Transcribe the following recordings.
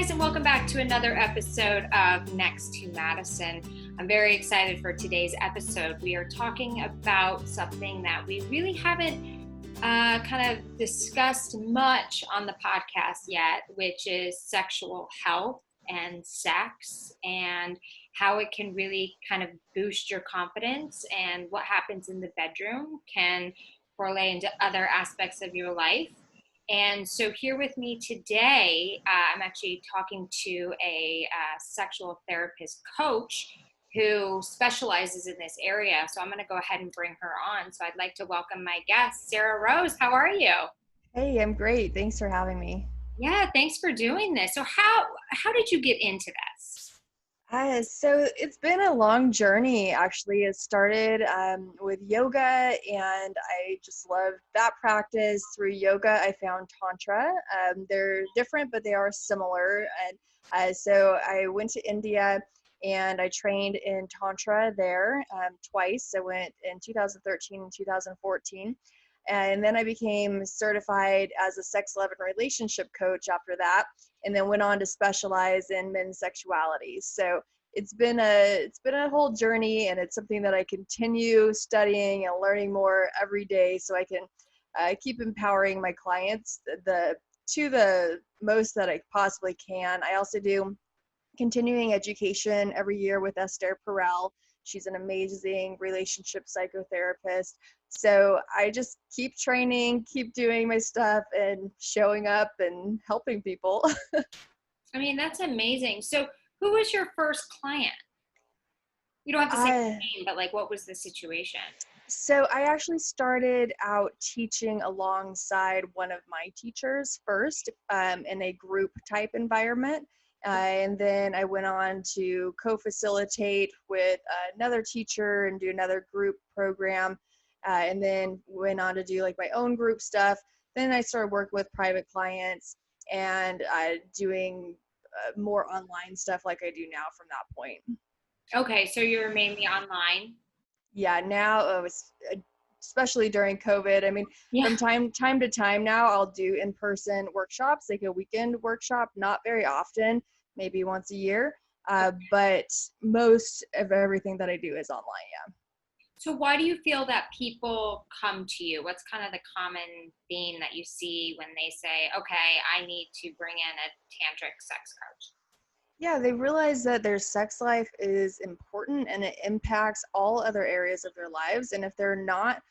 guys, and welcome back to another episode of Next to Madison. I'm very excited for today's episode. We are talking about something that we really haven't kind of discussed much on the podcast yet, which is sexual health and sex and how it can really kind of boost your confidence, and what happens in the bedroom can correlate into other aspects of your life. And so here with me today, I'm actually talking to a sexual therapist coach who specializes in this area. So I'm going to go ahead and bring her on. So I'd like to welcome my guest, Sarrah Rose. How are you? Hey, I'm great. Thanks for having me. Yeah, thanks for doing this. So how did you get into this? So it's been a long journey, actually. It started with yoga, and I just loved that practice. Through yoga, I found Tantra. They're different, but they are similar. And so I went to India, and I trained in Tantra there twice. I went in 2013 and 2014. And then I became certified as a sex, love, and relationship coach after that, and then went on to specialize in men's sexuality. So it's been a whole journey, and it's something that I continue studying and learning more every day, so I can keep empowering my clients to the most that I possibly can. I also do continuing education every year with Esther Perel. She's an amazing relationship psychotherapist. So I just keep training, keep doing my stuff, and showing up and helping people. I mean, that's amazing. So who was your first client? You don't have to say the name, but like, what was the situation? So I actually started out teaching alongside one of my teachers first in a group type environment. And then I went on to co-facilitate with another teacher and do another group program. And then went on to do like my own group stuff. Then I started working with private clients and doing more online stuff like I do now from that point. Okay, so you were mainly online? Yeah, now especially during COVID. I mean, from time to time now, I'll do in-person workshops, like a weekend workshop, not very often, maybe once a year. But most of everything that I do is online, yeah. So why do you feel that people come to you? What's kind of the common theme that you see when they say, okay, I need to bring in a tantric sex coach? Yeah, they realize that their sex life is important and it impacts all other areas of their lives. And if they're not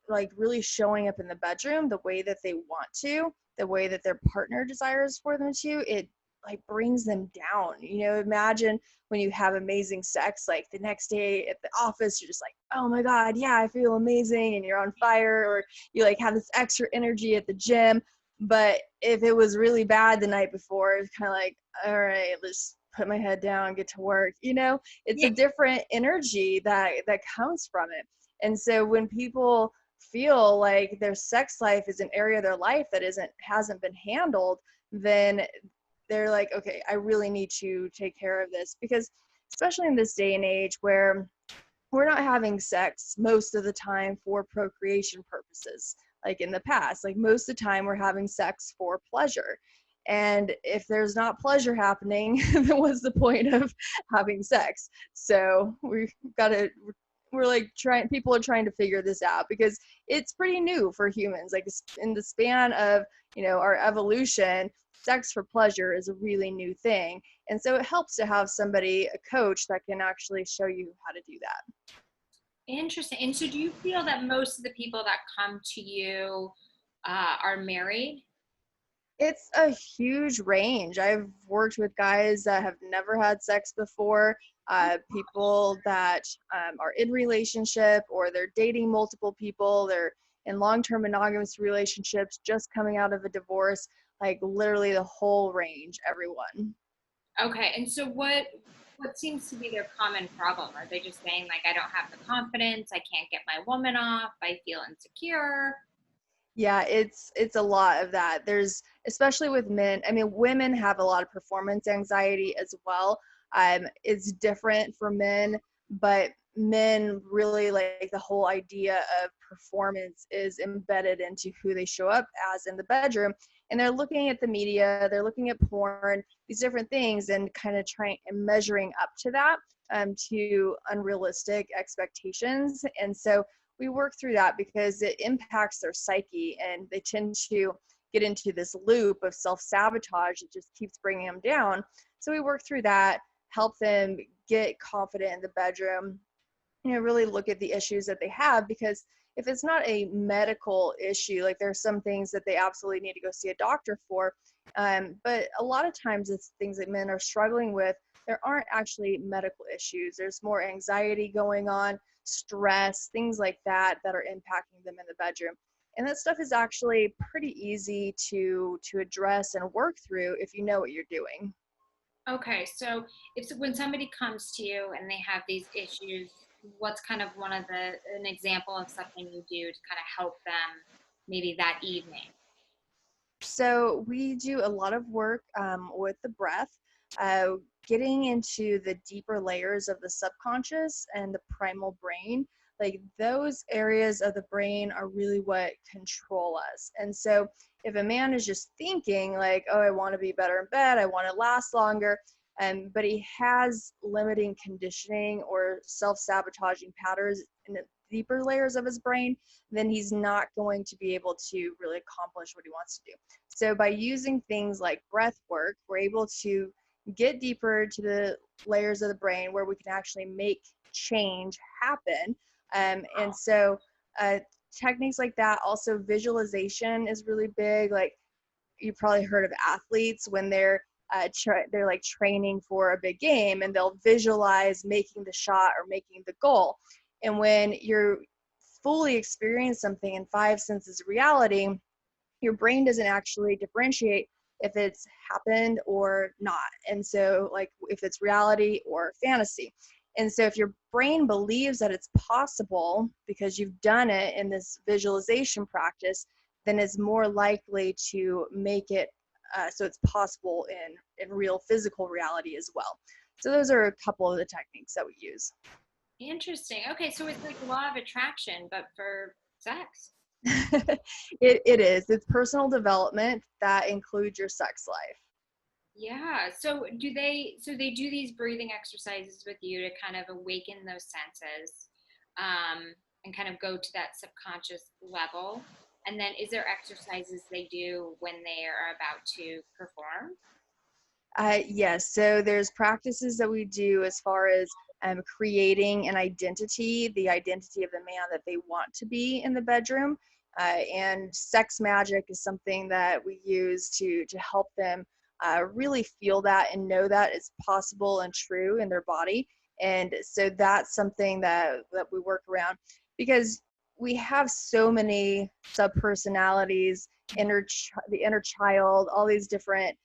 like really showing up in the bedroom the way that they want to, the way that their partner desires for them to, it like brings them down. You know, imagine when you have amazing sex, like the next day at the office, you're just like, oh my God, yeah, I feel amazing, and you're on fire, or you like have this extra energy at the gym. But if it was really bad the night before, it's kind of like, all right, let's put my head down, get to work. You know, it's a different energy that comes from it. And so when people feel like their sex life is an area of their life that hasn't been handled, then they're like, okay, I really need to take care of this. Because especially in this day and age where we're not having sex most of the time for procreation purposes, like in the past, like most of the time we're having sex for pleasure. And if there's not pleasure happening, then what's the point of having sex? So people are trying to figure this out, because it's pretty new for humans. Like in the span of, our evolution, sex for pleasure is a really new thing. And so it helps to have somebody, a coach, that can actually show you how to do that. Interesting. And so do you feel that most of the people that come to you are married? It's a huge range. I've worked with guys that have never had sex before, people that are in relationship, or they're dating multiple people, they're in long-term monogamous relationships, just coming out of a divorce, like literally the whole range, everyone. Okay. And so what seems to be their common problem? Are they just saying, like, I don't have the confidence, I can't get my woman off, I feel insecure? Yeah, it's a lot of that. There's, especially with men, I mean, women have a lot of performance anxiety as well. It's different for men, but men really like the whole idea of performance is embedded into who they show up as in the bedroom. And they're looking at the media, they're looking at porn, these different things, and kind of trying and measuring up to that, to unrealistic expectations. And so we work through that because it impacts their psyche, and they tend to get into this loop of self-sabotage that just keeps bringing them down. So we work through that, help them get confident in the bedroom, really look at the issues that they have, because if it's not a medical issue, like there's some things that they absolutely need to go see a doctor for, but a lot of times it's things that men are struggling with. There aren't actually medical issues. There's more anxiety going on, stress, things like that are impacting them in the bedroom. And that stuff is actually pretty easy to address and work through if you know what you're doing. Okay, so if when somebody comes to you and they have these issues, what's kind of an example of something you do to kind of help them maybe that evening? So we do a lot of work with the breath, uh, getting into the deeper layers of the subconscious and the primal brain. Like those areas of the brain are really what control us. And so if a man is just thinking like, oh, I want to be better in bed, I want to last longer, but he has limiting conditioning or self-sabotaging patterns in the deeper layers of his brain, then he's not going to be able to really accomplish what he wants to do. So by using things like breath work, we're able to get deeper to the layers of the brain where we can actually make change happen. And so techniques like that, also visualization is really big. Like you probably heard of athletes when they're like training for a big game, and they'll visualize making the shot or making the goal. And when you're fully experience something in five senses of reality, your brain doesn't actually differentiate if it's happened or not. And so like if it's reality or fantasy. And so if your brain believes that it's possible because you've done it in this visualization practice, then it's more likely to make it so it's possible in real physical reality as well. So those are a couple of the techniques that we use. Interesting. Okay, so it's like law of attraction, but for sex. It is. It's personal development that includes your sex life. Yeah. So they do these breathing exercises with you to kind of awaken those senses, and kind of go to that subconscious level. And then is there exercises they do when they are about to perform? Yes, so there's practices that we do as far as creating an identity, the identity of the man that they want to be in the bedroom. And sex magic is something that we use to help them really feel that and know that it's possible and true in their body. And so that's something that we work around, because we have so many subpersonalities, the inner child, all these different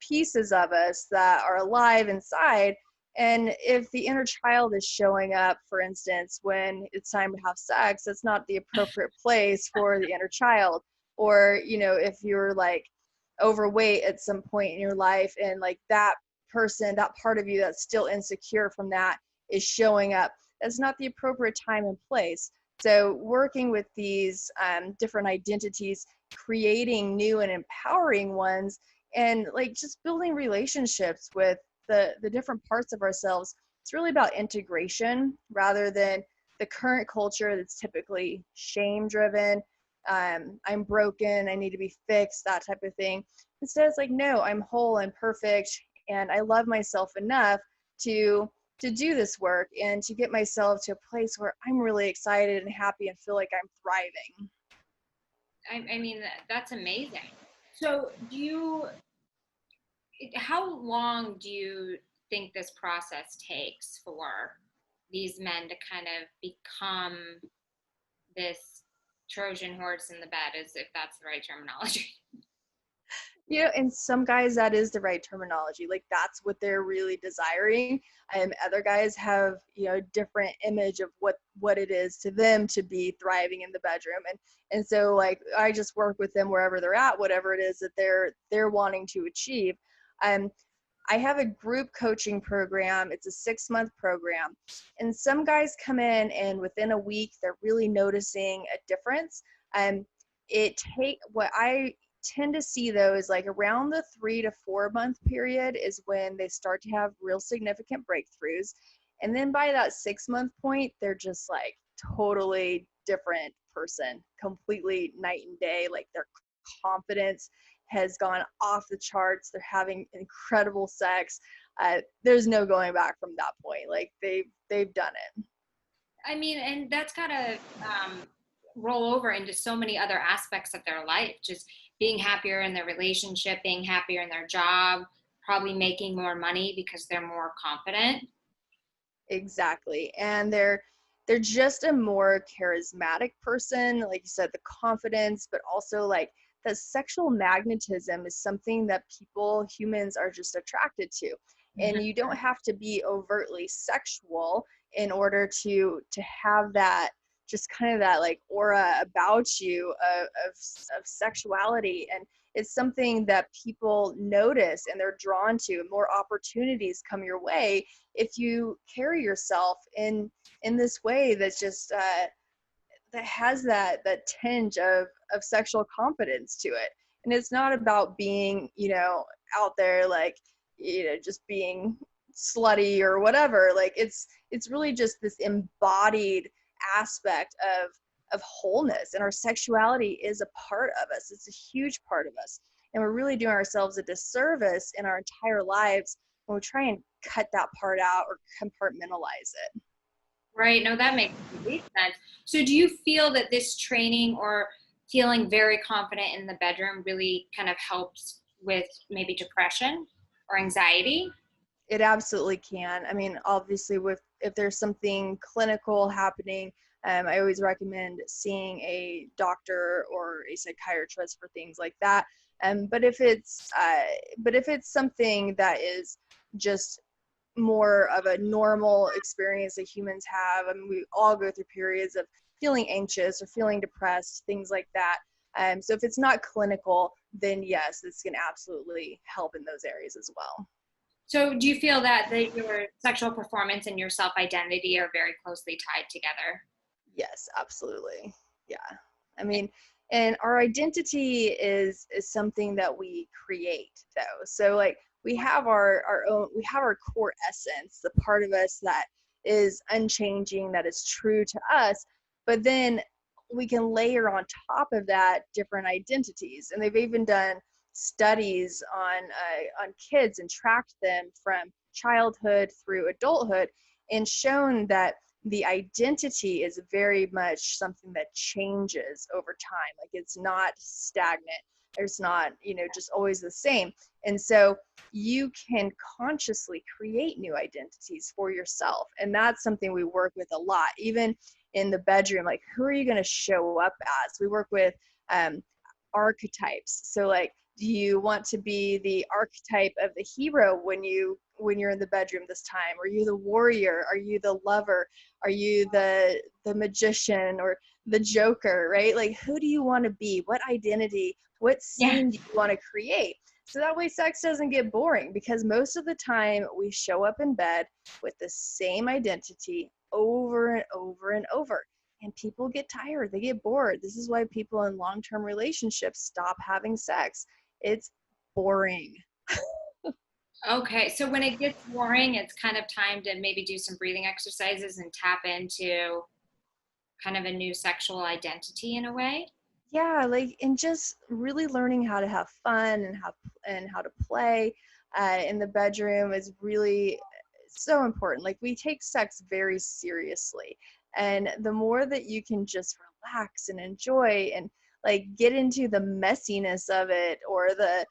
pieces of us that are alive inside. And if the inner child is showing up, for instance, when it's time to have sex, that's not the appropriate place for the inner child. Or, if you're like overweight at some point in your life, and like that person, that part of you that's still insecure from that is showing up, that's not the appropriate time and place. So working with these different identities, creating new and empowering ones, and like just building relationships with the different parts of ourselves. It's really about integration rather than the current culture that's typically shame driven. I'm broken, I need to be fixed, that type of thing. Instead, it's like, no, I'm whole, I'm perfect, and I love myself enough to do this work and to get myself to a place where I'm really excited and happy and feel like I'm thriving. I mean, that's amazing. So how long do you think this process takes for these men to kind of become this Trojan horse in the bed, as if that's the right terminology? And some guys, that is the right terminology. Like that's what they're really desiring. Other guys have, a different image of what it is to them to be thriving in the bedroom. And so like I just work with them wherever they're at, whatever it is that they're wanting to achieve. I have a group coaching program. It's a 6-month program. And some guys come in and within a week, they're really noticing a difference. What I tend to see though is like around the 3 to 4 month period is when they start to have real significant breakthroughs. And then by that 6-month point, they're just like totally different person, completely night and day. Like their confidence has gone off the charts. They're having incredible sex. There's no going back from that point. Like they've done it. I mean, and that's gotta roll over into so many other aspects of their life. Just being happier in their relationship, being happier in their job, probably making more money because they're more confident. Exactly. And they're just a more charismatic person. Like you said, the confidence, but also like the sexual magnetism is something that humans are just attracted to. And you don't have to be overtly sexual in order to have that, just kind of that like aura about you of sexuality. And it's something that people notice and they're drawn to, and more opportunities come your way if you carry yourself in this way that's just that has that tinge of sexual confidence to it. And it's not about being, out there like, just being slutty or whatever. Like it's really just this embodied aspect of wholeness, and our sexuality is a part of us. It's a huge part of us, and we're really doing ourselves a disservice in our entire lives when we try and cut that part out or compartmentalize it. Right. No, that makes complete sense. So do you feel that this training or feeling very confident in the bedroom really kind of helps with maybe depression or anxiety? It absolutely can. I mean, obviously, if there's something clinical happening, I always recommend seeing a doctor or a psychiatrist for things like that. But if it's something that is just more of a normal experience that humans have, I mean, we all go through periods of feeling anxious or feeling depressed, things like that. So if it's not clinical, then yes, this can absolutely help in those areas as well. So do you feel that your sexual performance and your self-identity are very closely tied together? Yes, absolutely. Yeah. I mean, and our identity is something that we create though. So like we have our own, we have our core essence, the part of us that is unchanging, that is true to us, but then we can layer on top of that different identities. And they've even done studies on kids and tracked them from childhood through adulthood and shown that the identity is very much something that changes over time. Like it's not stagnant. There's not, just always the same. And so you can consciously create new identities for yourself. And that's something we work with a lot, even in the bedroom. Like, who are you going to show up as? We work with archetypes. So like, do you want to be the archetype of the hero when you're in the bedroom this time? Are you the warrior? Are you the lover? Are you the magician or the joker, right? Like, who do you want to be? What identity, what scene do you want to create? So that way sex doesn't get boring, because most of the time we show up in bed with the same identity over and over and over. And people get tired, they get bored. This is why people in long-term relationships stop having sex. It's boring. Okay, so when it gets boring, it's kind of time to maybe do some breathing exercises and tap into kind of a new sexual identity in a way. Yeah, like, and just really learning how to have fun and how to play in the bedroom is really so important. Like, we take sex very seriously, and the more that you can just relax and enjoy and like get into the messiness of it, or the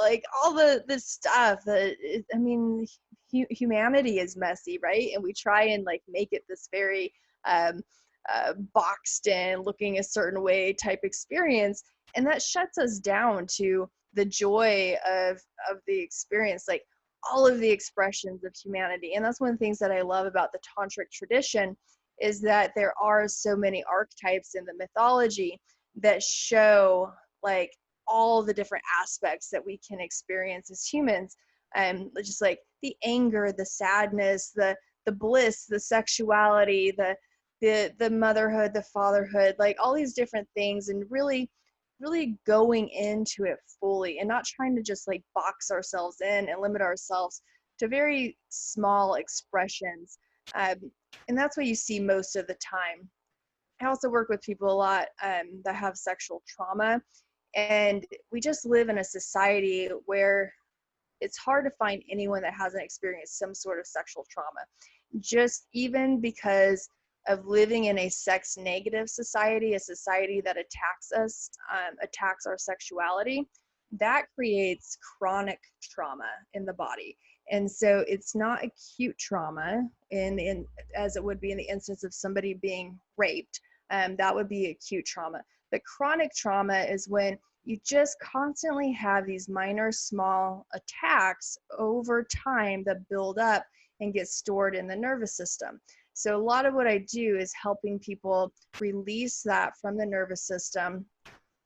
like all the stuff that I mean, humanity is messy, right? And we try and like make it this very um boxed in, looking a certain way type experience, and that shuts us down to the joy of the experience, like all of the expressions of humanity. And that's one of the things that I love about the tantric tradition, is that there are so many archetypes in the mythology that show like all the different aspects that we can experience as humans. just like the anger, the sadness, the bliss, the sexuality, the motherhood, the fatherhood, like all these different things, and really going into it fully and not trying to just like box ourselves in and limit ourselves to very small expressions. And that's what you see most of the time. I also work with people a lot that have sexual trauma, and we just live in a society where it's hard to find anyone that hasn't experienced some sort of sexual trauma, just even because of living in a sex negative society, a society that attacks us, attacks our sexuality. That creates chronic trauma in the body. And so it's not acute trauma as it would be in the instance of somebody being raped. That would be acute trauma. But chronic trauma is when you just constantly have these minor, small attacks over time that build up and get stored in the nervous system. So a lot of what I do is helping people release that from the nervous system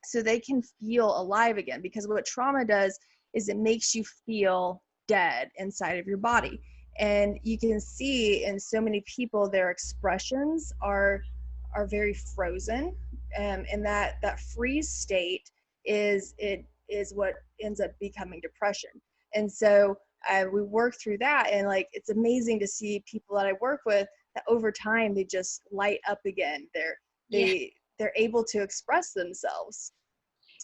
so they can feel alive again. Because what trauma does is it makes you feel dead inside of your body. And you can see in so many people, their expressions are very frozen. And that freeze state is what ends up becoming depression. And so we work through that, and like it's amazing to see people that I work with that over time they just light up again. They're able to express themselves.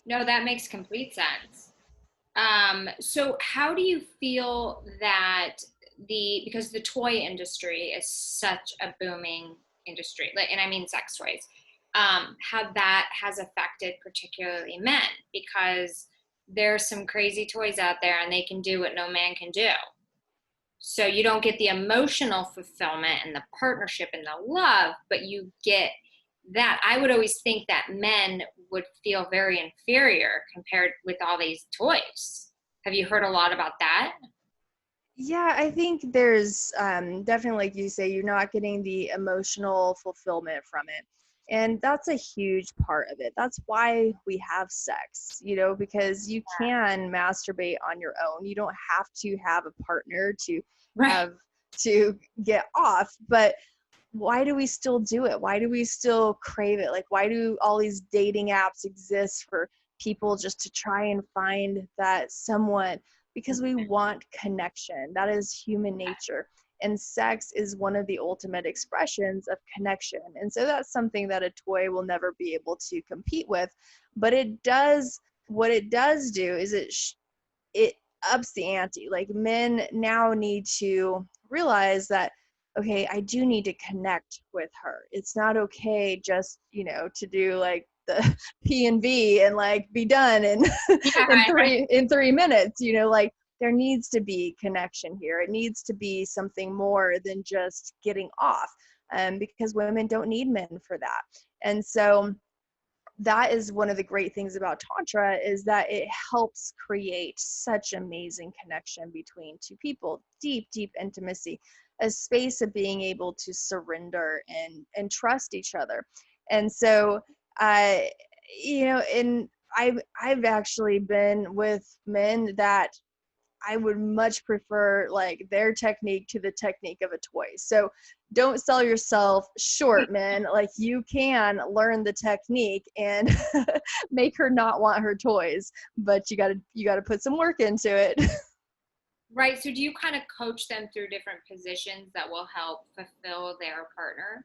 No, that makes complete sense. So how do you feel that because the toy industry is such a booming industry, like, and I mean sex toys, how that has affected particularly men, because there's some crazy toys out there and they can do what no man can do. So you don't get the emotional fulfillment and the partnership and the love, but you get that. I would always think that men would feel very inferior compared with all these toys. Have you heard a lot about that? Yeah, I think there's definitely, like you say, you're not getting the emotional fulfillment from it. And that's a huge part of it. That's why we have sex, because you can masturbate on your own. You don't have to have a partner to Right. have to get off. But why do we still do it? Why do we still crave it? Like, why do all these dating apps exist for people just to try and find that someone? Because we want connection. That is human nature. And sex is one of the ultimate expressions of connection. And so that's something that a toy will never be able to compete with. But what it does do is it ups the ante. Like, men now need to realize that, okay, I do need to connect with her. It's not okay just, to do like the P&V and like be done in in 3 minutes, like there needs to be connection here. It needs to be something more than just getting off, because women don't need men for that. And so that is one of the great things about Tantra, is that it helps create such amazing connection between two people, deep, deep intimacy, a space of being able to surrender and trust each other. And so, and I've actually been with men that I would much prefer like their technique to the technique of a toy. So don't sell yourself short, man. Like, you can learn the technique and make her not want her toys, but you gotta put some work into it. Right. So do you kind of coach them through different positions that will help fulfill their partner?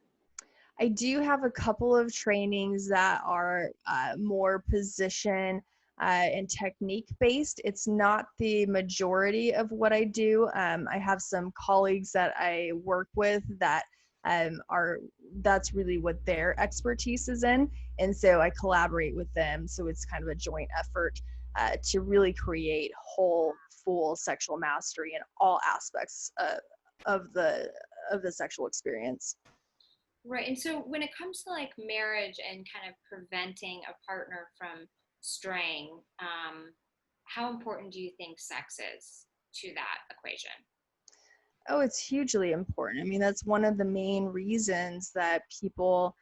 I do have a couple of trainings that are more position and technique based. It's not the majority of what I do. I have some colleagues that I work with that that's really what their expertise is in. And so I collaborate with them. So it's kind of a joint effort to really create whole, full sexual mastery in all aspects of the sexual experience. Right. And so when it comes to like marriage and kind of preventing a partner from straying, how important do you think sex is to that equation? Oh, it's hugely important. I mean, that's one of the main reasons that people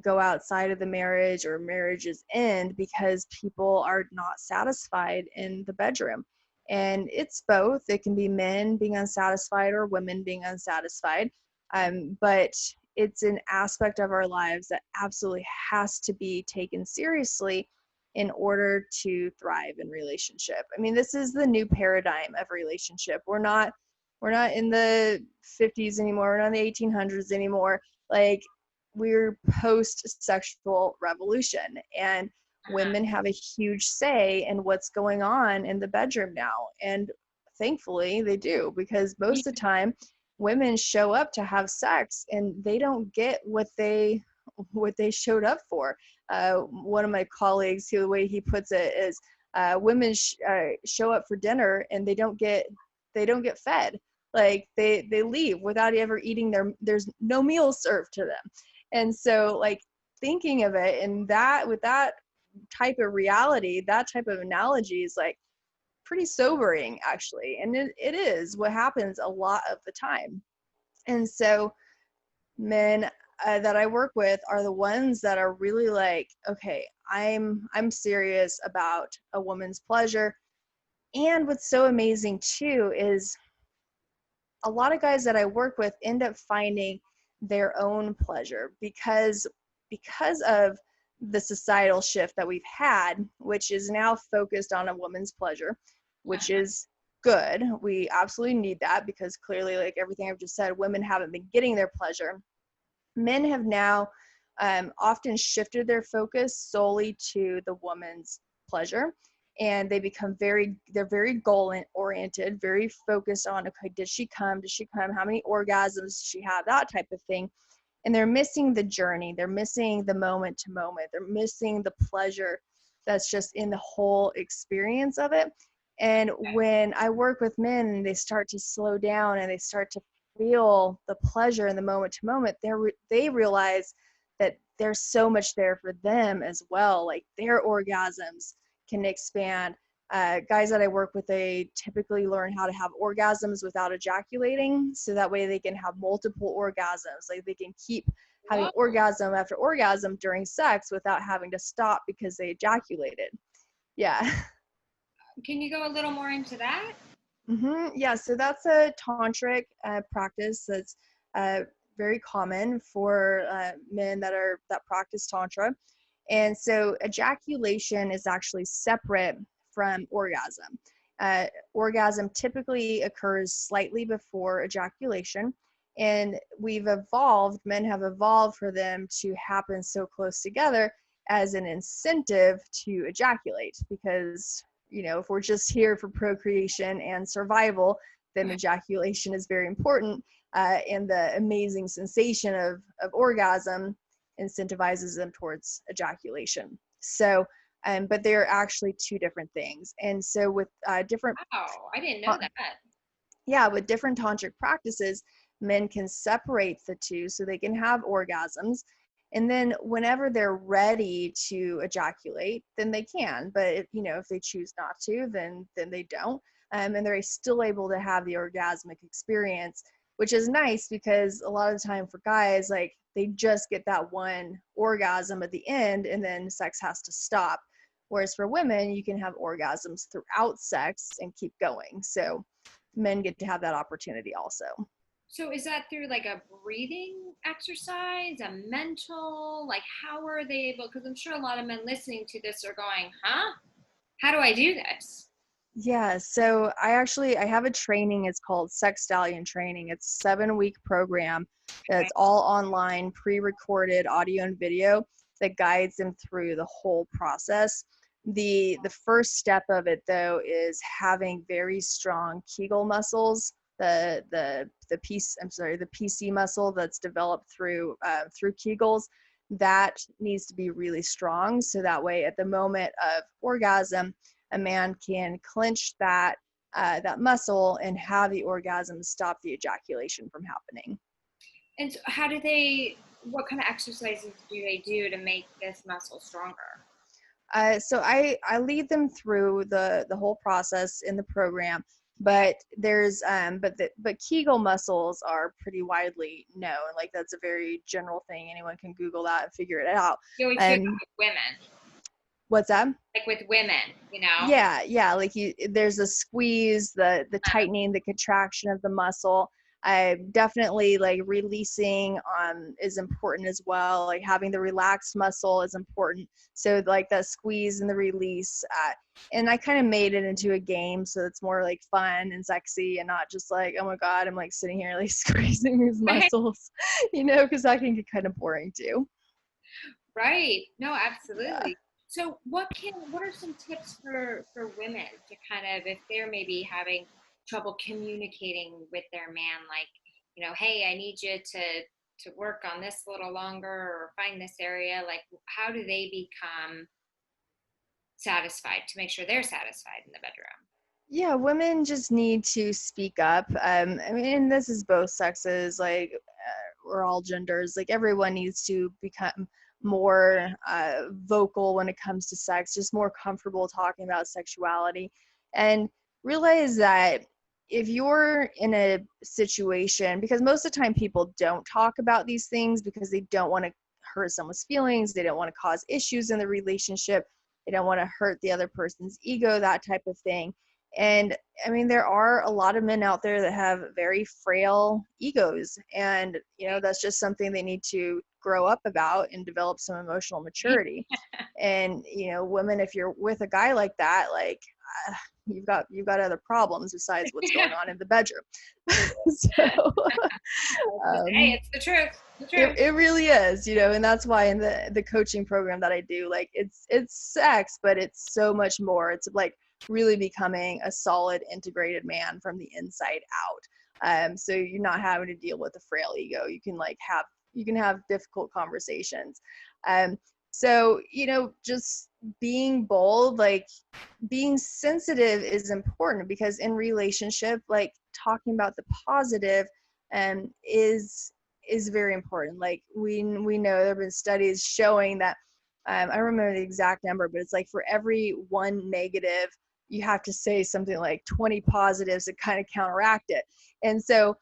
go outside of the marriage or marriages end, because people are not satisfied in the bedroom. And it's both. It can be men being unsatisfied or women being unsatisfied. But it's an aspect of our lives that absolutely has to be taken seriously in order to thrive in relationship. I mean, this is the new paradigm of relationship. We're not in the 50s anymore. We're not in the 1800s anymore. Like, we're post-sexual revolution, and women have a huge say in what's going on in the bedroom now. And thankfully they do, because most of the time women show up to have sex and they don't get what they showed up for. One of my colleagues, the way he puts it is, women show up for dinner and they don't get fed. Like, they leave without ever eating there's no meal served to them. And so, like, thinking of it and that with that type of reality, that type of analogy is like pretty sobering, actually. And it is what happens a lot of the time. And so men that I work with are the ones that are really like, okay, I'm serious about a woman's pleasure. And what's so amazing too is a lot of guys that I work with end up finding their own pleasure because of the societal shift that we've had, which is now focused on a woman's pleasure, which is good. We absolutely need that, because clearly, like everything I've just said, women haven't been getting their pleasure. Men have now often shifted their focus solely to the woman's pleasure, and they're very goal oriented, very focused on, okay, did she come, how many orgasms does she have, that type of thing. And they're missing the journey, they're missing the moment to moment, they're missing the pleasure that's just in the whole experience of it. And when I work with men and they start to slow down and they start to feel the pleasure in the moment to moment, they realize that there's so much there for them as well. Like, their orgasms can expand. Guys that I work with, they typically learn how to have orgasms without ejaculating, so that way they can have multiple orgasms. Like, they can keep having orgasm after orgasm during sex without having to stop because they ejaculated. Yeah. Can you go a little more into that? Yeah, so that's a tantric practice that's very common for men that practice tantra. And so ejaculation is actually separate from orgasm. Orgasm typically occurs slightly before ejaculation, and men have evolved for them to happen so close together as an incentive to ejaculate, because if we're just here for procreation and survival, then ejaculation is very important, and the amazing sensation of orgasm incentivizes them towards ejaculation. So, but they're actually two different things. And so with different... Wow, I didn't know that. Yeah, with different tantric practices, men can separate the two so they can have orgasms. And then whenever they're ready to ejaculate, then they can. But if they choose not to, then they don't. And they're still able to have the orgasmic experience, which is nice, because a lot of the time for guys, like, they just get that one orgasm at the end and then sex has to stop. Whereas for women, you can have orgasms throughout sex and keep going. So men get to have that opportunity also. So is that through like a breathing exercise, a mental, like, how are they able, because I'm sure a lot of men listening to this are going, huh? How do I do this? Yeah, so I have a training. It's called Sex Stallion Training. It's a 7-week program that's all online, pre-recorded audio and video that guides them through the whole process. The first step of it, though, is having very strong Kegel muscles. The PC muscle that's developed through Kegels, that needs to be really strong, so that way at the moment of orgasm, a man can clench that muscle and have the orgasm stop the ejaculation from happening. And so what kind of exercises do they do to make this muscle stronger? So I lead them through the whole process in the program, but there's but Kegel muscles are pretty widely known. Like, that's a very general thing. Anyone can Google that and figure it out. You always hear that with women. What's that? Like with women, you know? Yeah, like there's a squeeze, the tightening, the contraction of the muscle. I definitely like releasing is important as well. Like having the relaxed muscle is important. So like that squeeze and the release. And I kind of made it into a game, so it's more like fun and sexy, and not just like, oh my god, I'm like sitting here like squeezing these muscles, because that can get kind of boring too. Right. No, Yeah. absolutely. So what are some tips for women to kind of, if they're maybe having trouble communicating with their man, like, hey, I need you to work on this a little longer or find this area, like how do they become satisfied to make sure they're satisfied in the bedroom? Yeah, women just need to speak up. I mean, and this is both sexes, like, or all genders. Like, everyone needs to become more vocal when it comes to sex, just more comfortable talking about sexuality, and realize that if you're in a situation, because most of the time people don't talk about these things because they don't want to hurt someone's feelings, they don't want to cause issues in the relationship, they don't want to hurt the other person's ego, that type of thing. And I mean, there are a lot of men out there that have very frail egos. And, that's just something they need to grow up about and develop some emotional maturity. And, women, if you're with a guy like that, like, you've got other problems besides what's going Yeah. on in the bedroom. So, Hey, um, it's the truth. The it, truth. it really is, and that's why in the coaching program that I do, like it's sex, but it's so much more. It's like really becoming a solid integrated man from the inside out. So you're not having to deal with a frail ego. You can have difficult conversations. So just being bold, like being sensitive is important, because in relationship, like talking about the positive is very important. Like we know there have been studies showing that, I don't remember the exact number, but it's like for every one negative, you have to say something like 20 positives to kind of counteract it. And so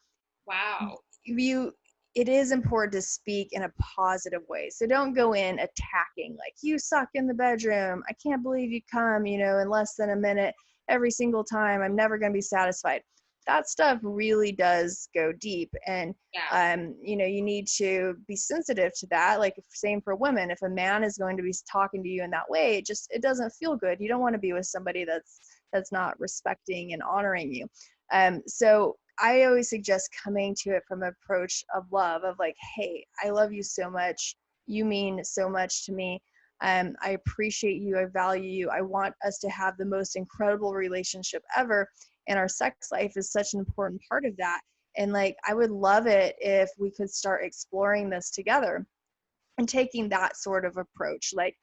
Wow. you it is important to speak in a positive way. So don't go in attacking, like, you suck in the bedroom, I can't believe you come, in less than a minute every single time, I'm never going to be satisfied. That stuff really does go deep. And Yeah. you need to be sensitive to that. Like, same for women. If a man is going to be talking to you in that way, it doesn't feel good. You don't want to be with somebody that's not respecting and honoring you. So I always suggest coming to it from an approach of love, of like, hey, I love you so much. You mean so much to me. I appreciate you. I value you. I want us to have the most incredible relationship ever. And our sex life is such an important part of that. And like, I would love it if we could start exploring this together and taking that sort of approach. Like,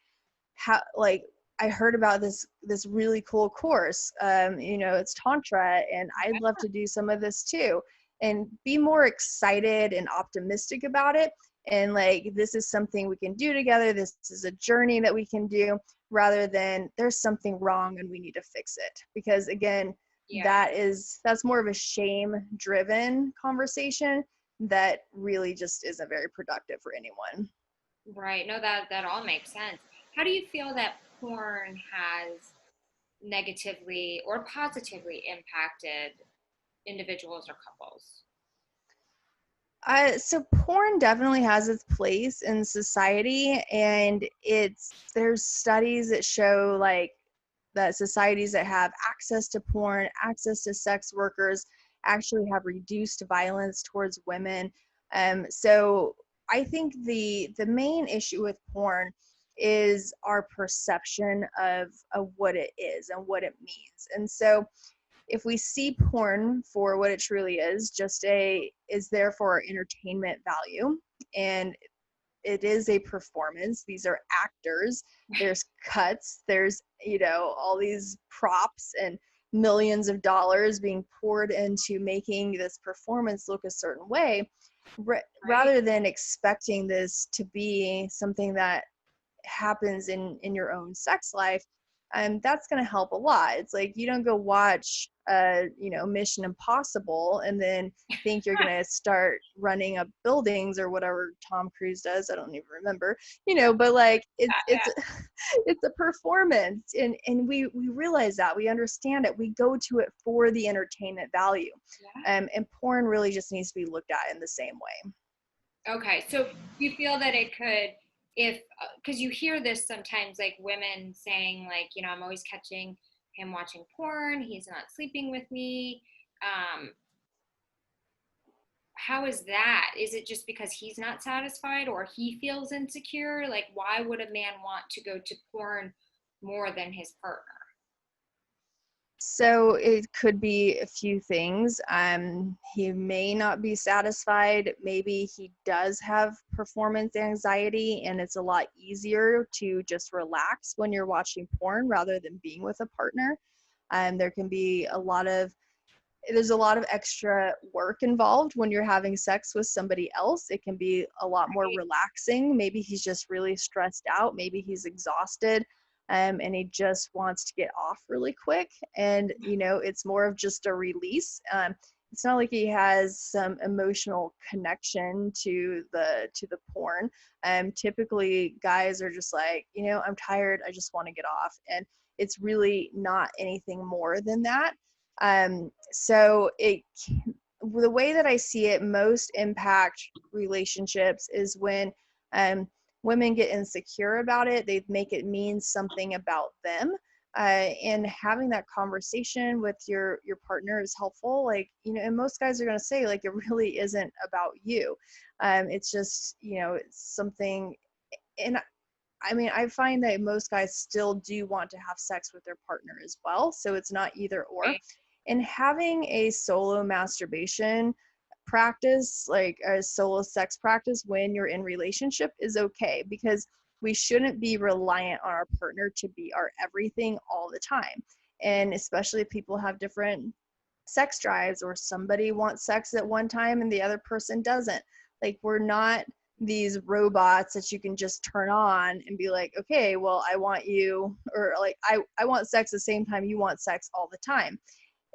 how, like, I heard about this really cool course. It's tantra, and I'd love to do some of this too, and be more excited and optimistic about it. And like, this is something we can do together. This is a journey that we can do, rather than there's something wrong and we need to fix it. Because again, Yeah. that's more of a shame driven conversation that really just isn't very productive for anyone. Right. No, that all makes sense. How do you feel that porn has negatively or positively impacted individuals or couples? So porn definitely has its place in society, and there's studies that show like that societies that have access to porn, access to sex workers, actually have reduced violence towards women. So I think the main issue with porn is our perception of what it is and what it means. And so if we see porn for what it truly is, is there for entertainment value, and it is a performance. These are actors. There's cuts. There's, all these props and millions of dollars being poured into making this performance look a certain way, Right. rather than expecting this to be something that happens in your own sex life. that's going to help a lot. It's like you don't go watch Mission Impossible and then think you're going to start running up buildings or whatever Tom Cruise does. I don't even remember, but like it's it's a performance, and we realize that, we understand it, we go to it for the entertainment value. And porn really just needs to be looked at in the same way. Okay, so you feel that it could, if, because you hear this sometimes, like women saying, like, I'm always catching him watching porn, he's not sleeping with me. How is that? Is it just because he's not satisfied or he feels insecure? Like, why would a man want to go to porn more than his partner? So it could be a few things. He may not be satisfied. Maybe he does have performance anxiety, and it's a lot easier to just relax when you're watching porn rather than being with a partner. There can be there's a lot of extra work involved when you're having sex with somebody else. It can be a lot more relaxing. Maybe he's just really stressed out. Maybe he's exhausted. And he just wants to get off really quick. And, it's more of just a release. It's not like he has some emotional connection to the porn. Typically guys are just like, I'm tired, I just want to get off. And it's really not anything more than that. So the way that I see it most impact relationships is when women get insecure about it. They make it mean something about them. And having that conversation with your partner is helpful. Like, and most guys are going to say, like, it really isn't about you. It's just, it's something. And I mean, I find that most guys still do want to have sex with their partner as well. So it's not either or. And having a solo masturbation practice, like a solo sex practice when you're in relationship, is okay, because we shouldn't be reliant on our partner to be our everything all the time. And especially if people have different sex drives, or somebody wants sex at one time and the other person doesn't. Like, we're not these robots that you can just turn on and be like, okay, well, I want you, or like, I want sex the same time you want sex all the time.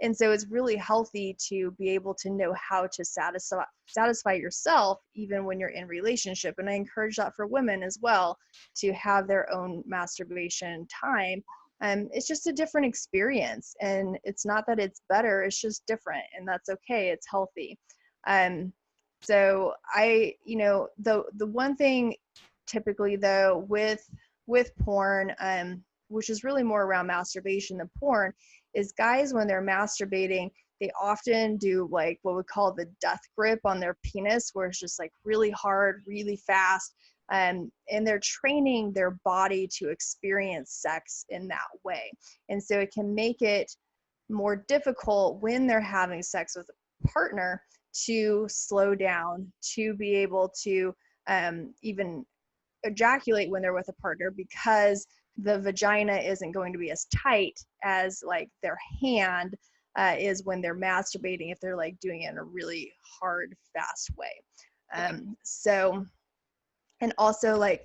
And so it's really healthy to be able to know how to satisfy yourself even when you're in relationship. And I encourage that for women as well, to have their own masturbation time. It's just a different experience, and it's not that it's better, it's just different, and that's okay. It's healthy. So the one thing typically though with porn, which is really more around masturbation than porn, is guys, when they're masturbating, they often do like what we call the death grip on their penis, where it's just like really hard, really fast. And they're training their body to experience sex in that way. And so it can make it more difficult when they're having sex with a partner to slow down, to be able to even ejaculate when they're with a partner, because the vagina isn't going to be as tight as like their hand is when they're masturbating, if they're like doing it in a really hard, fast way. So, and also like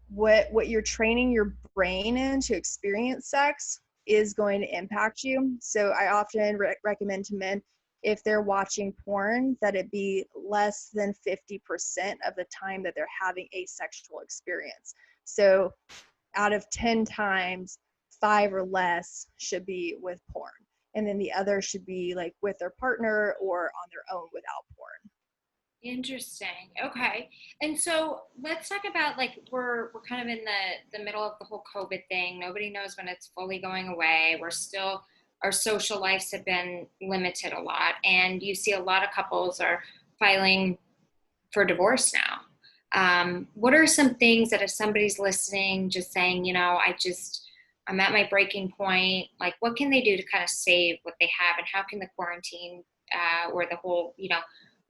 what you're training your brain in to experience sex is going to impact you. So I often recommend to men, if they're watching porn, that it be less than 50% of the time that they're having a sexual experience. So out of 10 times, 5 or less should be with porn. And then the other should be like with their partner or on their own without porn. Interesting. Okay. And so let's talk about, like, we're kind of in the middle of the whole COVID thing. Nobody knows when it's fully going away. We're still, our social lives have been limited a lot, and you see a lot of couples are filing for divorce now. What are some things that if somebody's listening, just saying, I'm at my breaking point, like, what can they do to kind of save what they have, and how can the quarantine or the whole,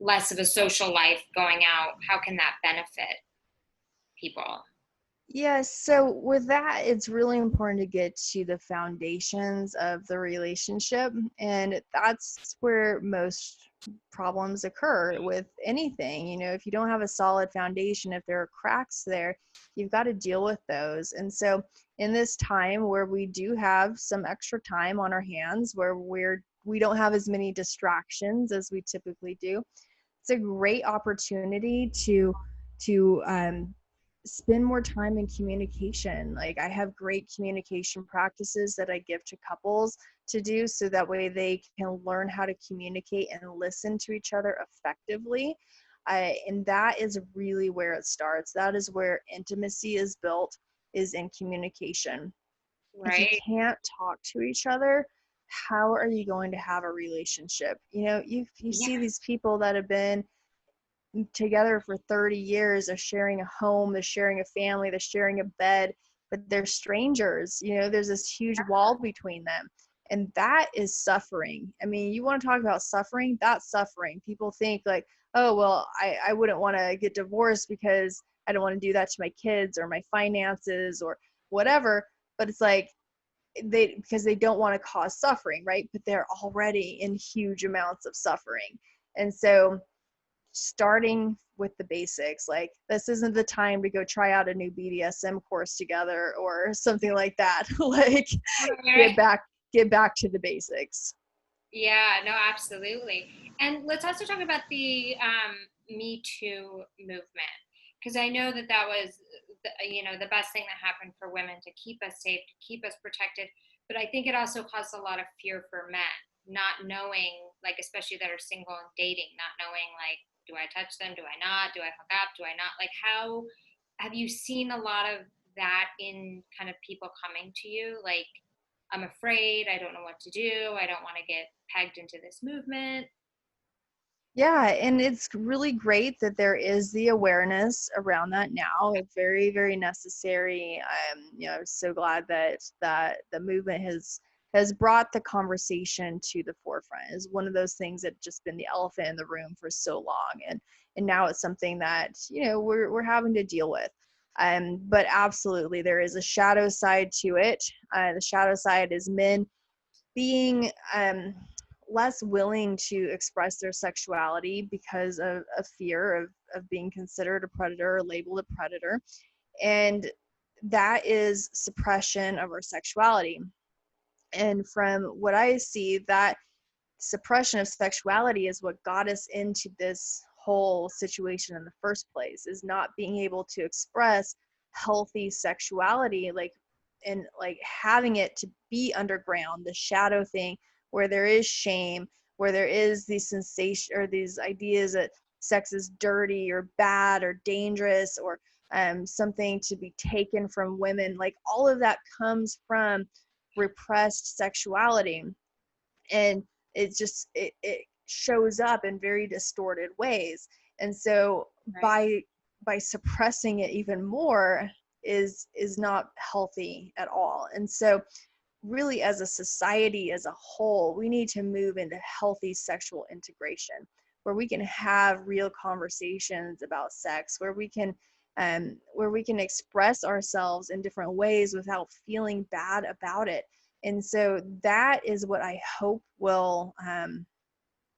less of a social life going out, how can that benefit people? Yes, so with that, it's really important to get to the foundations of the relationship, and that's where most problems occur with anything. If you don't have a solid foundation, if there are cracks there, you've got to deal with those. And so in this time where we do have some extra time on our hands, where we don't have as many distractions as we typically do, it's a great opportunity to spend more time in communication. Like, I have great communication practices that I give to couples to do, so that way they can learn how to communicate and listen to each other effectively. And that is really where it starts. That is where intimacy is built, is in communication. If you Right. can't talk to each other, how are you going to have a relationship? You Yeah. see these people that have been together for 30 years, they're sharing a home, they're sharing a family, they're sharing a bed, but they're strangers. There's this huge wall between them, and that is suffering. I mean, you want to talk about suffering? That's suffering. People think like, oh well, I wouldn't want to get divorced because I don't want to do that to my kids or my finances or whatever. But it's like, because they don't want to cause suffering, right? But they're already in huge amounts of suffering. And so starting with the basics, like, this isn't the time to go try out a new BDSM course together or something like that. Like, get Right. back get back to the basics. Yeah, no, absolutely. And let's also talk about the Me Too movement, because I know that that was, the best thing that happened for women to keep us safe, to keep us protected. But I think it also caused a lot of fear for men, not knowing, like, especially that are single and dating, not knowing, like, do I touch them? Do I not? Do I hook up? Do I not? Like, how have you seen a lot of that in kind of people coming to you? Like, I'm afraid, I don't know what to do, I don't want to get pegged into this movement. Yeah, and it's really great that there is the awareness around that now. It's very, very necessary. I'm so glad that the movement has brought the conversation to the forefront. Is one of those things that just been the elephant in the room for so long, and now it's something that we're having to deal with. But absolutely, there is a shadow side to it. The shadow side is men being less willing to express their sexuality because of fear of being considered a predator or labeled a predator. And that is suppression of our sexuality. And from what I see, that suppression of sexuality is what got us into this whole situation in the first place, is not being able to express healthy sexuality, like, and like having it to be underground, the shadow thing, where there is shame, where there is these sensation or these ideas that sex is dirty or bad or dangerous or something to be taken from women. Like, all of that comes from repressed sexuality. And it shows up in very distorted ways. And so Right. by suppressing it even more is not healthy at all. And so really, as a society as a whole, we need to move into healthy sexual integration, where we can have real conversations about sex, where we can express ourselves in different ways without feeling bad about it. And so that is what I hope will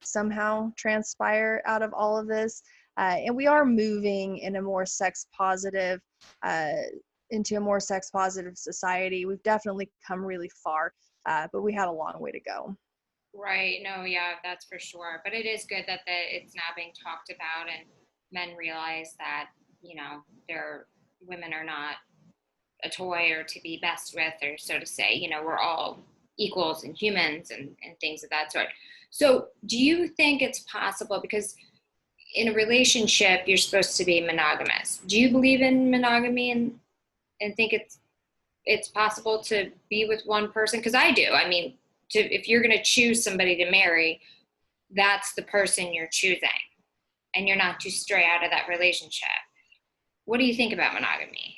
somehow transpire out of all of this. And we are moving in a more sex positive, uh, into a more sex positive society. We've definitely come really far, but we had a long way to go. Right. No, yeah, that's for sure. But it is good that it's now being talked about, and men realize that, their women are not a toy or to be messed with, or so to say. We're all equals and humans, and things of that sort. So do you think it's possible, because in a relationship you're supposed to be monogamous? Do you believe in monogamy, and think it's possible to be with one person? Because I do. I mean, if you're going to choose somebody to marry, that's the person you're choosing, and you're not to stray out of that relationship. What do you think about monogamy?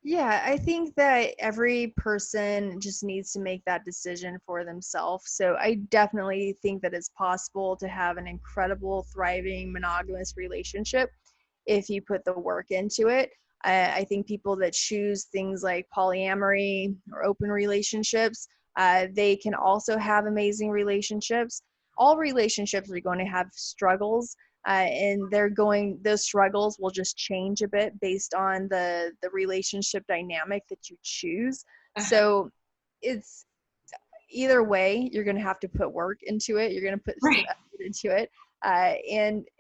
Yeah, I think that every person just needs to make that decision for themselves. So I definitely think that it's possible to have an incredible, thriving, monogamous relationship if you put the work into it. I think people that choose things like polyamory or open relationships, they can also have amazing relationships. All relationships are going to have struggles, and those struggles will just change a bit based on the relationship dynamic that you choose. Uh-huh. So it's either way, you're going to have to put work into it. You're going to put some Right. effort into it.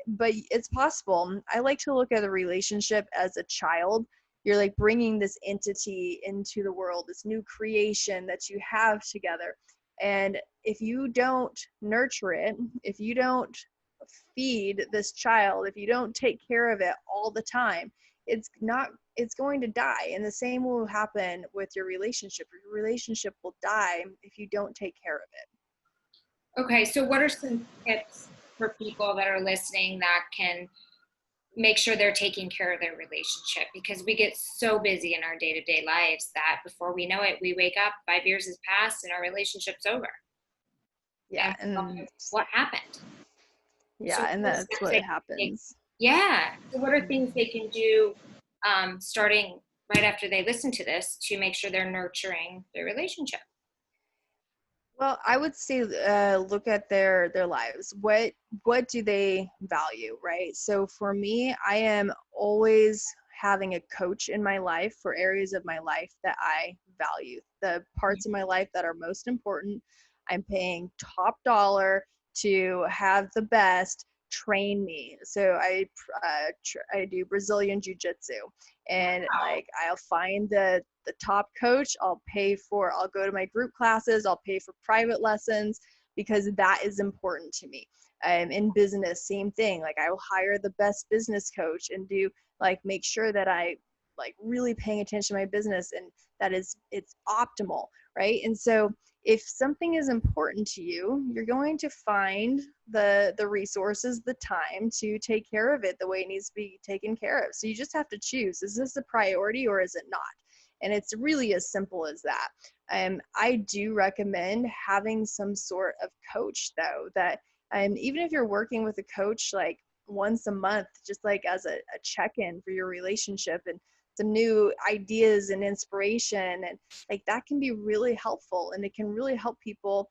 But it's possible. I like to look at a relationship as a child. You're like bringing this entity into the world, this new creation that you have together. And if you don't nurture it, if you don't feed this child, if you don't take care of it all the time, it's going to die. And the same will happen with your relationship. Your relationship will die if you don't take care of it. Okay, so what are some tips for people that are listening that can make sure they're taking care of their relationship? Because we get so busy in our day-to-day lives that before we know it, we wake up, 5 years has passed, and our relationship's over. Yeah, And and what happened? So and what are that's steps what they can take? happens. Yeah. So what are things they can do starting right after they listen to this to make sure they're nurturing their relationship? Well, I would say look at their lives. What do they value, right? So for me, I am always having a coach in my life for areas of my life that I value. The parts of my life that are most important, I'm paying top dollar to have the best train me. So I do Brazilian jiu-jitsu, and Wow. like I'll find the top coach. I'll go to my group classes, I'll pay for private lessons because that is important to me. In business, same thing. Like I will hire the best business coach and do like make sure that I like really paying attention to my business and that it's optimal, right? And so if something is important to you, you're going to find the resources, the time to take care of it the way it needs to be taken care of. So you just have to choose, is this a priority or is it not? And it's really as simple as that. I do recommend having some sort of coach though, that even if you're working with a coach like once a month, just like as a check-in for your relationship and some new ideas and inspiration, and like that can be really helpful, and it can really help people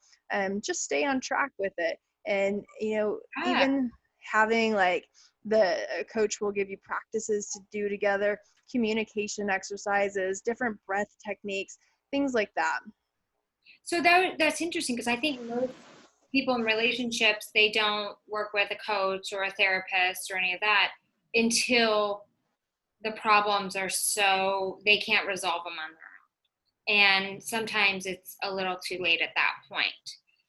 just stay on track with it. And Yeah. even having like the coach will give you practices to do together, communication exercises, different breath techniques, things like that. So that's interesting because I think most people in relationships, they don't work with a coach or a therapist or any of that until the problems are so they can't resolve them on their own. And sometimes it's a little too late at that point.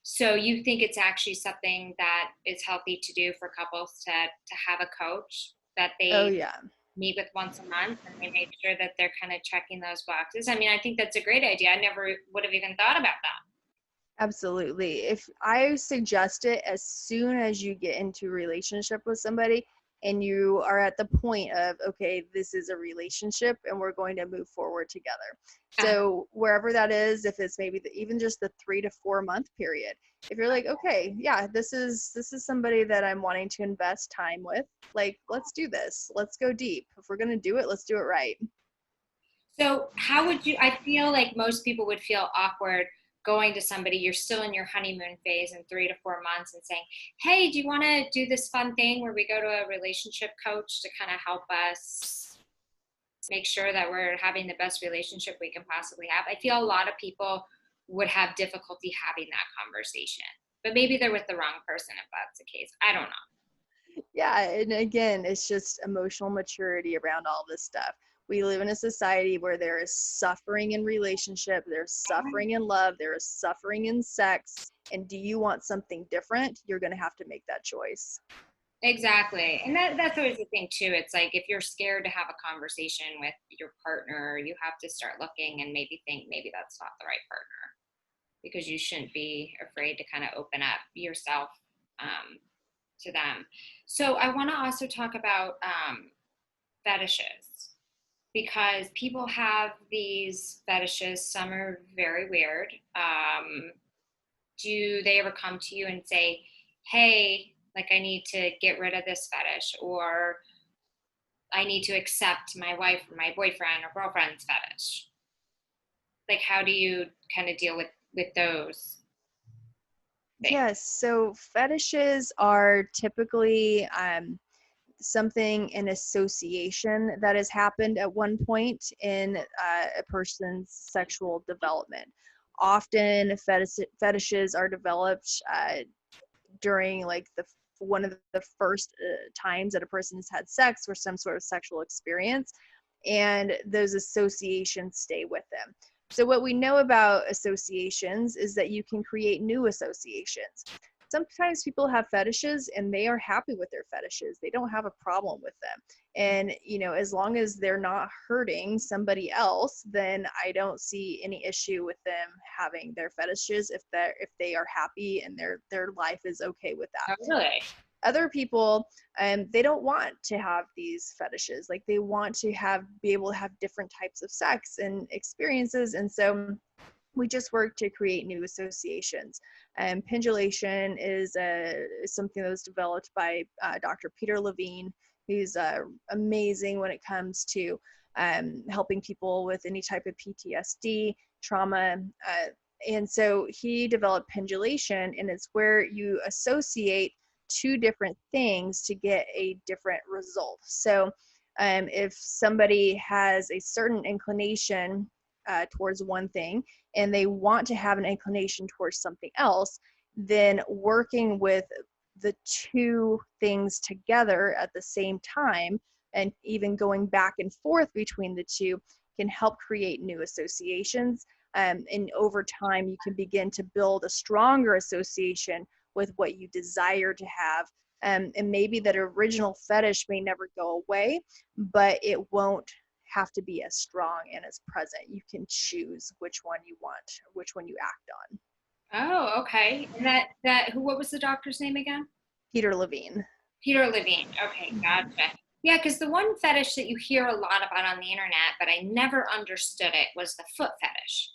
So you think it's actually something that is healthy to do for couples to have a coach that Oh they yeah. meet with once a month and they make sure that they're kind of checking those boxes. I mean, I think that's a great idea. I never would have even thought about that. Absolutely. If I suggest it as soon as you get into a relationship with somebody and you are at the point of, okay, this is a relationship and we're going to move forward together. So wherever that is, if it's maybe even just the 3 to 4 month period, if you're like, okay, yeah, this is somebody that I'm wanting to invest time with, like, let's do this. Let's go deep. If we're going to do it, let's do it right. So, how would you? I feel like most people would feel awkward going to somebody, you're still in your honeymoon phase in 3 to 4 months, and saying, hey, do you want to do this fun thing where we go to a relationship coach to kind of help us make sure that we're having the best relationship we can possibly have? I feel a lot of people would have difficulty having that conversation, but maybe they're with the wrong person if that's the case. I don't know. Yeah, and again, it's just emotional maturity around all this stuff. We live in a society where there is suffering in relationship, there's suffering in love, there is suffering in sex. And do you want something different? You're going to have to make that choice. Exactly. And that's always the thing too. It's like if you're scared to have a conversation with your partner, you have to start looking and maybe think maybe that's not the right partner because you shouldn't be afraid to kind of open up yourself to them. So I want to also talk about fetishes because people have these fetishes. Some are very weird. Do they ever come to you and say, hey, like I need to get rid of this fetish, or I need to accept my wife or my boyfriend or girlfriend's fetish? Like, how do you kind of deal with those? thing? Yes, so fetishes are typically something in association that has happened at one point in a person's sexual development. Often fetishes are developed during like the one of the first times that a person has had sex or some sort of sexual experience, and those associations stay with them. So what we know about associations is that you can create new associations. Sometimes people have fetishes and they are happy with their fetishes. They don't have a problem with them. And, as long as they're not hurting somebody else, then I don't see any issue with them having their fetishes if they are happy and their life is okay with that. Oh, really? Other people, they don't want to have these fetishes. Like they want to be able to have different types of sex and experiences. And so we just work to create new associations. Pendulation is something that was developed by Dr. Peter Levine, who's amazing when it comes to helping people with any type of PTSD, trauma. And so he developed pendulation, and it's where you associate two different things to get a different result. So if somebody has a certain inclination towards one thing and they want to have an inclination towards something else, then working with the two things together at the same time and even going back and forth between the two can help create new associations. And over time, you can begin to build a stronger association with what you desire to have. And maybe that original fetish may never go away, but it won't have to be as strong and as present. You can choose which one you want, which one you act on. Oh, okay. And what was the doctor's name again? Peter Levine. Peter Levine. Okay, gotcha. Yeah, because the one fetish that you hear a lot about on the internet, but I never understood it, was the foot fetish.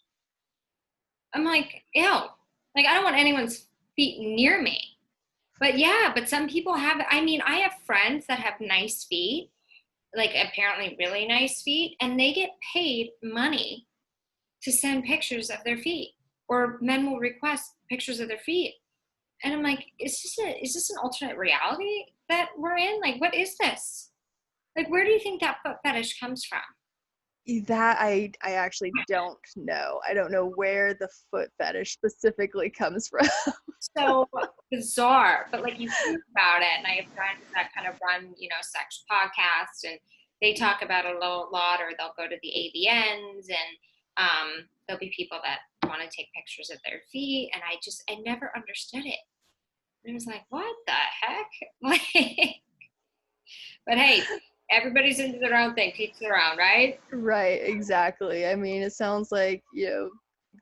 I'm like, ew. Like, I don't want anyone's feet near me. But yeah, but some people have, I mean, I have friends that have nice feet, like apparently really nice feet, and they get paid money to send pictures of their feet, or men will request pictures of their feet. And I'm like, is this an alternate reality that we're in? Like, what is this? Like, where do you think that foot fetish comes from? That I actually don't know. I don't know where the foot fetish specifically comes from. So bizarre, but like you think about it, and I have friends that kind of run, sex podcasts, and they talk about it a lot, or they'll go to the AVNs, and there'll be people that want to take pictures of their feet, and I never understood it. And it was like, what the heck? Like, but hey, everybody's into their own thing, teach their own, right? Right, exactly. I mean, it sounds like,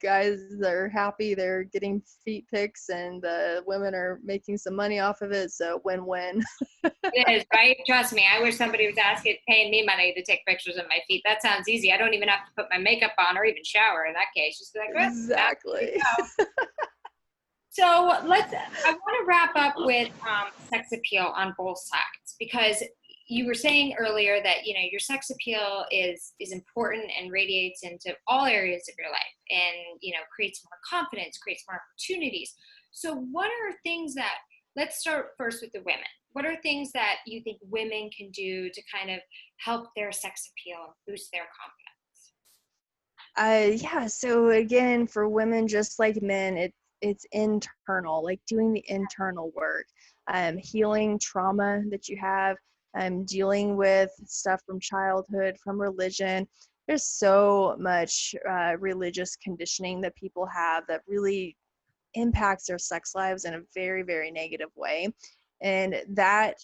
guys are happy they're getting feet pics and the women are making some money off of it, so win-win. It is, right? Trust me, I wish somebody was paying me money to take pictures of my feet. That sounds easy. I don't even have to put my makeup on or even shower in that case. Just be like, oh, Exactly. So I want to wrap up with sex appeal on both sides, because you were saying earlier that, your sex appeal is important and radiates into all areas of your life, and, creates more confidence, creates more opportunities. So what are things that, let's start first with the women. What are things that you think women can do to kind of help their sex appeal and boost their confidence? Yeah, so again, for women, just like men, it's internal, like doing the internal work, healing trauma that you have, dealing with stuff from childhood, from religion. There's so much religious conditioning that people have that really impacts their sex lives in a very, very negative way. And that,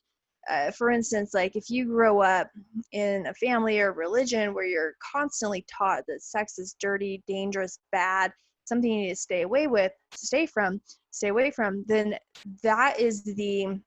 for instance, like if you grow up in a family or religion where you're constantly taught that sex is dirty, dangerous, bad, something you need to stay away from, then that is the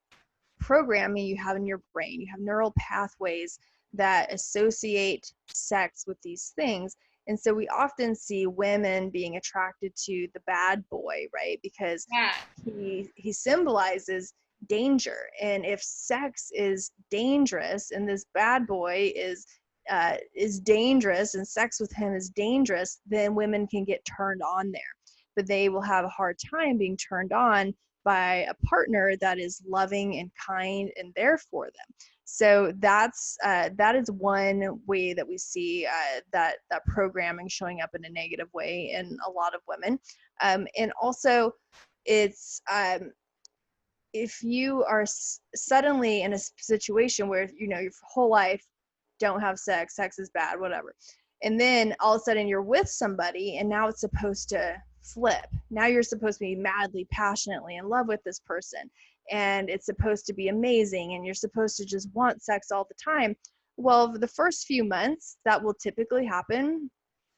programming you have in your brain. You have neural pathways that associate sex with these things. And so we often see women being attracted to the bad boy, right? Because Yeah. he symbolizes danger. And if sex is dangerous and this bad boy is dangerous and sex with him is dangerous, then women can get turned on there. but they will have a hard time being turned on by a partner that is loving and kind and there for them. So that is one way that we see that programming showing up in a negative way in a lot of women. And also, it's if you are suddenly in a situation where your whole life don't have sex is bad, whatever, and then all of a sudden you're with somebody and now it's supposed to flip. Now you're supposed to be madly, passionately in love with this person, and it's supposed to be amazing, and you're supposed to just want sex all the time. Well, for the first few months, that will typically happen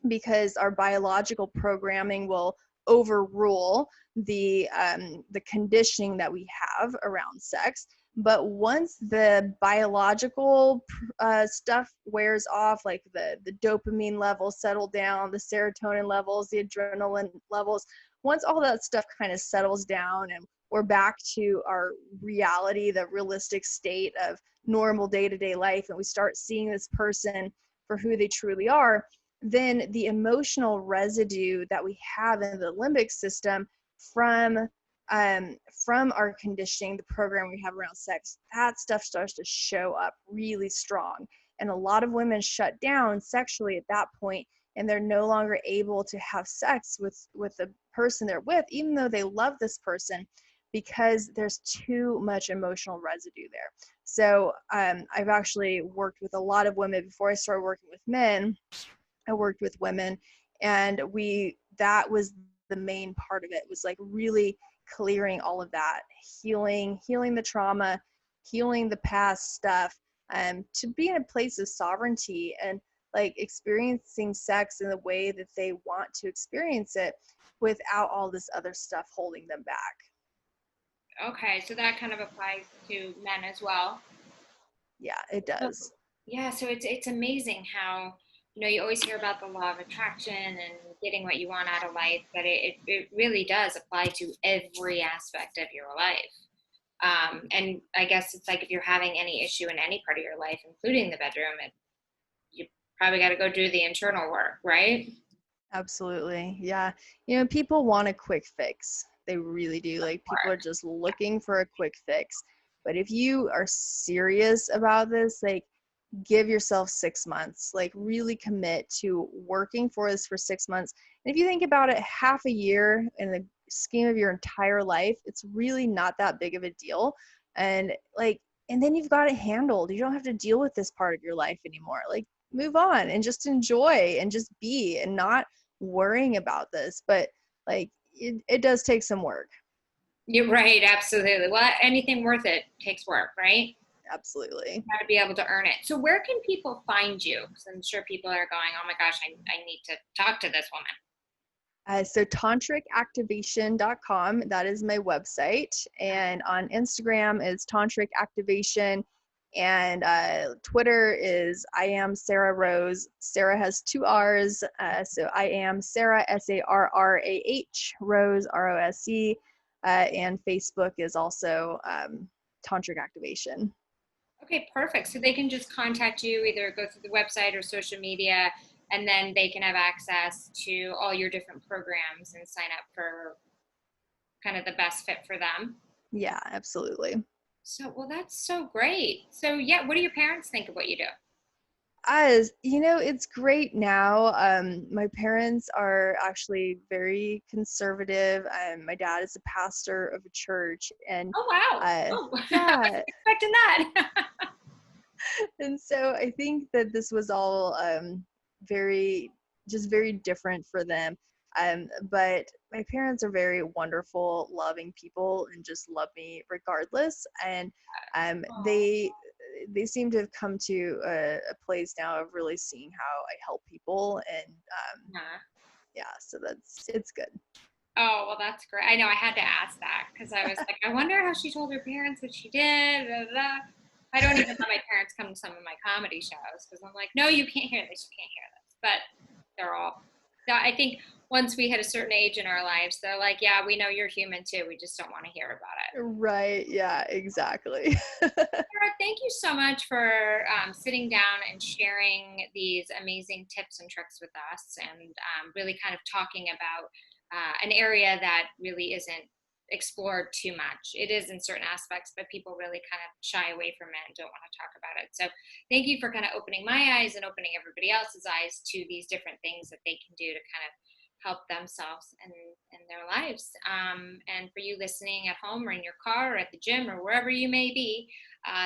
because our biological programming will overrule the conditioning that we have around sex. But once the biological stuff wears off, like the dopamine levels settle down, the serotonin levels, the adrenaline levels, once all that stuff kind of settles down and we're back to our reality, the realistic state of normal day-to-day life, and we start seeing this person for who they truly are, then the emotional residue that we have in the limbic system from our conditioning, the program we have around sex, that stuff starts to show up really strong. And a lot of women shut down sexually at that point, and they're no longer able to have sex with the person they're with, even though they love this person, because there's too much emotional residue there. So I've actually worked with a lot of women. Before I started working with men, I worked with women, and that was the main part of it, was like really clearing all of that, healing the trauma, healing the past stuff, to be in a place of sovereignty and like experiencing sex in the way that they want to experience it without all this other stuff holding them back. Okay, so that kind of applies to men as well. Yeah, it does. Yeah, so it's amazing how, you always hear about the law of attraction and getting what you want out of life, but it really does apply to every aspect of your life. And I guess it's like if you're having any issue in any part of your life, including the bedroom, you probably got to go do the internal work, right? Absolutely. Yeah. People want a quick fix. They really do. Like, people are just looking for a quick fix. But if you are serious about this, like, give yourself 6 months, like really commit to working for this for 6 months. And if you think about it, half a year in the scheme of your entire life, it's really not that big of a deal. And then you've got it handled. You don't have to deal with this part of your life anymore. Like, move on and just enjoy and just be, and not worrying about this. But like, it does take some work. You're right, absolutely. Well, anything worth it takes work, right? Absolutely. Got to be able to earn it. So where can people find you? Because I'm sure people are going, oh my gosh, I need to talk to this woman. So tantricactivation.com, that is my website. And on Instagram is tantric activation. And Twitter is I am Sarrah Rose. Sarah has 2 R's. So I am Sarrah, Sarrah, Rose, Rose. And Facebook is also Tantric Activation. Okay, perfect. So they can just contact you, either go through the website or social media, and then they can have access to all your different programs and sign up for kind of the best fit for them. Yeah, absolutely. So, well, that's so great. So, yeah, what do your parents think of what you do? It's great now. My parents are actually very conservative. My dad is a pastor of a church, and Oh, wow. Oh, I yeah. wasn't expecting that. And so I think that this was all very different for them. But my parents are very wonderful, loving people, and just love me regardless. And they seem to have come to a place now of really seeing how I help people, and yeah, so it's good. Oh, well, that's great. I know I had to ask that because I was like, I wonder how she told her parents what she did. Blah, blah, blah. I don't even let my parents come to some of my comedy shows because I'm like, no, you can't hear this. You can't hear this. But they're all, I think once we hit a certain age in our lives, they're like, yeah, we know you're human too. We just don't want to hear about it. Right. Yeah, exactly. Sarah, thank you so much for sitting down and sharing these amazing tips and tricks with us, and really kind of talking about an area that really isn't explored too much. It is in certain aspects, but people really kind of shy away from it and don't want to talk about it. So thank you for kind of opening my eyes and opening everybody else's eyes to these different things that they can do to kind of help themselves and their lives. And for you listening at home or in your car or at the gym or wherever you may be,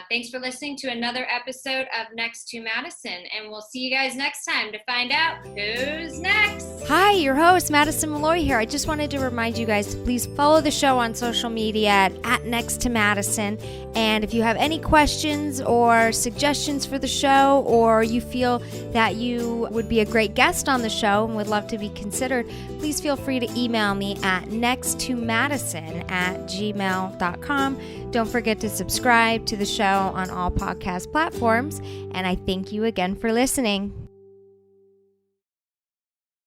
thanks for listening to another episode of Next to Madison. And we'll see you guys next time to find out who's next. Hi, your host, Madison Malloy here. I just wanted to remind you guys to please follow the show on social media at Next to Madison. And if you have any questions or suggestions for the show, or you feel that you would be a great guest on the show and would love to be considered, please feel free to email me at nexttomadison@gmail.com. Don't forget to subscribe to the show on all podcast platforms. And I thank you again for listening.